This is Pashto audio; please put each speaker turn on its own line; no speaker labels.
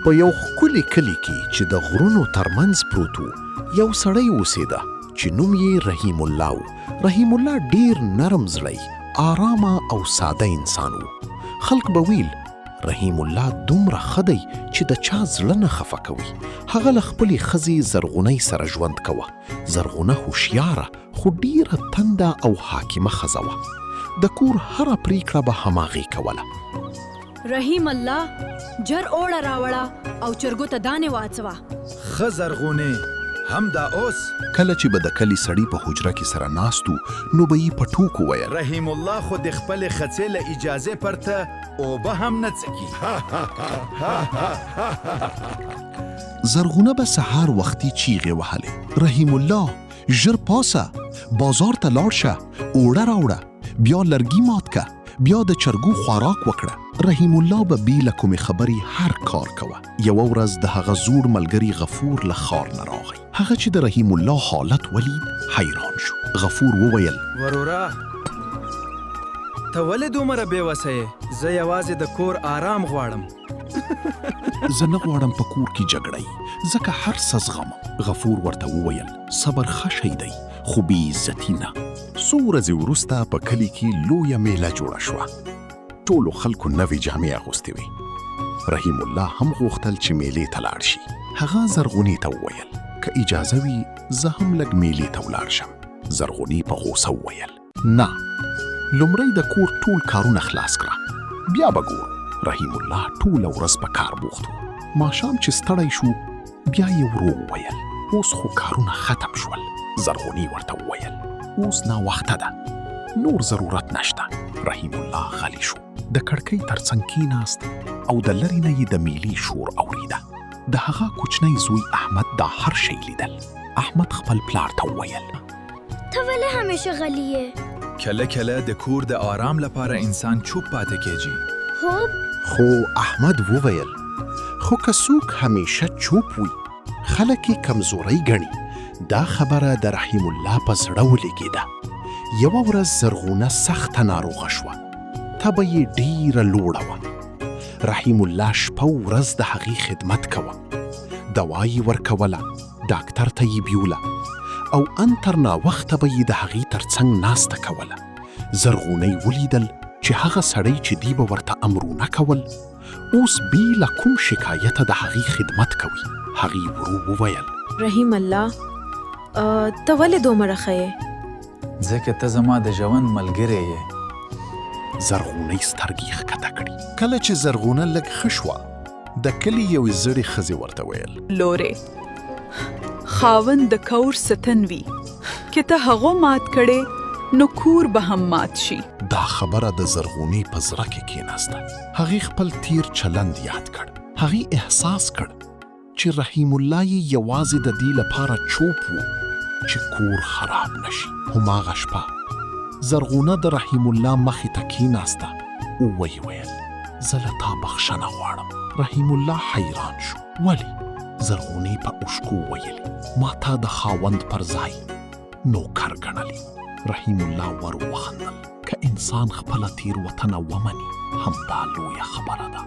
په یو ښکلي کلي کې چې د غرونو ترمنځ پروت و، یو سړی اوسېده چې نوم یې رحیم الله و. رحیم الله ډیر نرم زړی، آرامه او ساده انسان و. خلق به ویل رحیم الله دومره ښه دی چې د چا زړه نه خفه کوي. هغه له خپلې ښځې زرغونۍ سره ژوند کوه. زرغونه هوښیاره خو ډیره تنده او حاکمه ښځه وه. د کور هره پریکړه به هماغې کوله.
رحیم الله جر اوړه راوړه او چرګو ته دانې واچوه.
ښه زرغونې همدا اوس.
کله چې به د کلي سړي په حجره کې سره ناست و، نو به یې په ټوکو ویل
رحیم الله خو د خپلې ښځې له اجازې پرته اوبه هم نه څښي.
زرغونه به سهار وختي چیغې وهلې، رحیم الله ژر پاسه، بازار ته لاړ شه، اوړه راوړه، بیا لرګي مات که، بیا د چرګو خوراک وکړه. رحیم الله به بې له کومې خبرې هر کار کوه. یوه ورځ د هغه زوړ ملګري غفور له ښار نه راغی. هغه چې د رحیم الله حالت ولید حیران شو. غفور وویل
ورورا ته ولې دومره بېوسه یې؟ زه یوازې د کور آرام غواړم.
زه نه غواړم په کور کې جګړه، ځکه هر څه زغمم. غفور ورته وویل صبر ښه شی دی خو بې عزتي نه. څو ورځې وروسته په کلي کې لویه میله جوړه شوه. ټولو خلکو نوې جامې اغوستې وې. رحیم الله هم غوښتل چې میلې ته لاړ شي. هغه زرغونې ته وویل که اجازه وي زه هم لږ میلې ته ولاړ شم. زرغونې په غوسه وویل نه، لومړی د کور ټول کارونه خلاص کړه، بیا به ګورو. رحیم الله ټوله ورځ په کار بوخت و. ماښام چې ستړی شو بیا یې ورو وویل اوس خو کارونه ختم شول. زرغونې ورته وویل اوس ناوخته ده، نور ضرورت نشته. رحیم الله غلی شو، د کړکۍ ترڅنګ کېناست او د لرې نه یې د میلې شور اوریده. د هغه کوچنی زوی احمد دا هر شی لیدل. احمد خپل پلار ته وویل
ته ولې همیشه غلی یې؟
کله کله د کور د آرام لپاره انسان چوپ پاتې کېږي.
خو
احمد وویل خو که څوک همیشه چوپ وي خلک یې کمزورۍ ګڼي. دا خبره د رحیم الله په زړه ولګېده. یوه ورځ زرغونه سخته ناروغه شوه، تبه یې ډیره لوړه وه. رحیم الله شپه ورځ د هغې خدمت کوه، دوا یې ورکوله، ډاکټر ته یې بیوله او ان تر ناوخته به یې د هغې ترڅنګ ناسته کوله. زرغونې ولیدل چې هغه سړی چې دی به ورته امرونه کول اوس بې له کوم شکایته د هغې خدمت کوي. هغې ورو وویل
رحیم الله ته ولې دومره ښه یې؟
ځکه ته زما د ژوند ملګری یې.
زرغونې سترګې ښکته کړې. کله چې زرغونه لږ ښه شوه د کلي یوې زړې ښځې ورته ویل
لورې خاوند د کور ستن وي، که ته هغه مات کړې نو کور به هم مات شي.
دا خبره د زرغونې په زړه کې کېناسته. هغې خپل تیر چلند یاد کړ. هغې احساس کړ چې رحیم الله یې یوازې د دې لپاره چوپ و چې کور خراب نشي. هماغه شپه زرغونه د رحیم الله مخې ته کېناسته او ویې ویل زه له تا بخښنه غواړم. رحیم الله حیران شو. ولې؟ زرغونې په اوښکو ویلې ما تا د خاوند پر ځای نوکر ګڼلي. رحیم الله ور وخندل که انسان خپله تېروتنه ومني همدا لویه خبره ده.